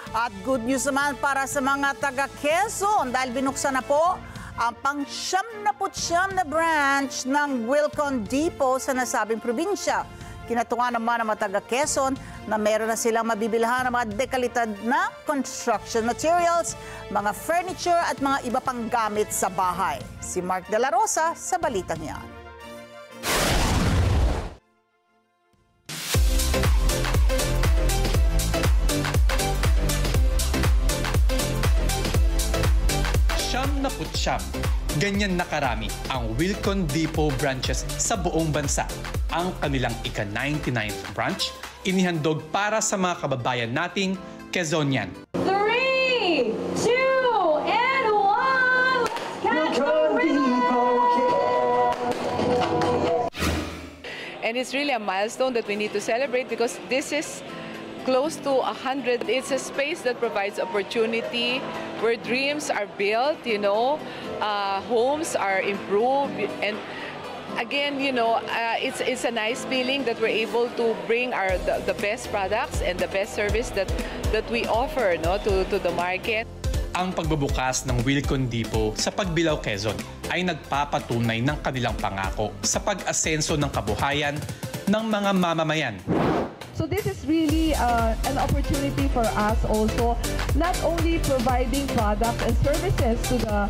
At good news naman para sa mga taga Quezon dahil binuksan na po ang pang-79 na branch ng Wilcon Depot sa nasabing probinsya. Kinatuwa naman ang mga taga Quezon na meron na silang mabibilhan ng mga dekalidad na construction materials, mga furniture at mga iba pang gamit sa bahay. Si Mark De La Rosa sa balitang yan. Ganyan nakarami ang Wilcon Depot branches sa buong bansa. Ang kanilang ika-99th branch, inihandog para sa mga kababayan nating Quezonian. 3, 2, and 1! Wilcon Depot! And it's really a milestone that we need to celebrate because this is close to 100. It's a space that provides opportunity where dreams are built, homes are improved, and again, it's a nice feeling that we're able to bring the best products and the best service that we offer to the market. Ang pagbubukas ng Wilcon Depot sa Pagbilao, Quezon ay nagpapatunay ng kanilang pangako sa pag-asenso ng kabuhayan ng mga mamamayan. So this is really an opportunity for us also, not only providing products and services to the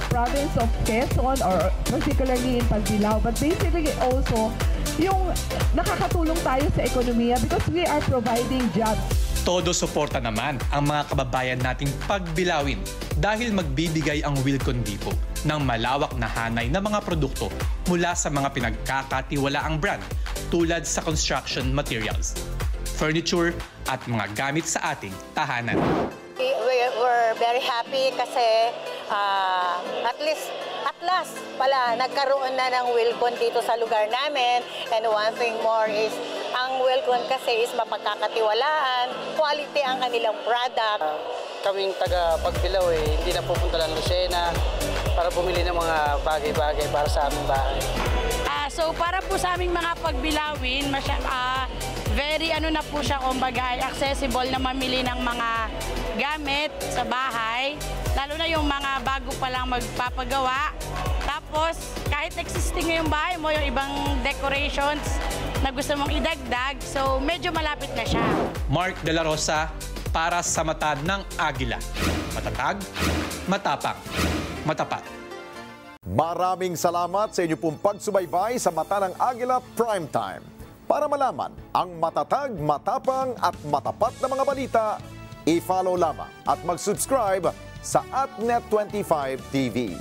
province of Quezon or particularly in Pagbilao, but basically also yung nakakatulong tayo sa ekonomiya because we are providing jobs. Todo suporta naman ang mga kababayan nating pagbilawin dahil magbibigay ang Wilcon Depot ng malawak na hanay na mga produkto mula sa mga pinagkakatiwalaang brand tulad sa construction materials, furniture at mga gamit sa ating tahanan. We're very happy kasi at last pala nagkaroon na ng Wilcon dito sa lugar namin, and one thing more is ang Wilcon kasi is mapagkakatiwalaan, quality ang kanilang product. Kaming taga Pagbilao hindi na pupunta lang Lucena para bumili ng mga bagay-bagay para sa aming bahay. So para po sa aming mga Pagbilawin, very na po siya, kumbaga accessible na mamili ng mga gamit sa bahay, lalo na yung mga bago pa lang magpapagawa. Tapos kahit existing yung bahay mo, yung ibang decorations na gusto mong idagdag, so medyo malapit na siya. Mark De La Rosa para sa mata ng Agila. Matatag, matapang, matapat. Maraming salamat sa inyo pong pagsubaybay sa Mata ng Agila Primetime. Para malaman ang matatag, matapang at matapat na mga balita, i-follow lamang at mag-subscribe sa @Net25 TV.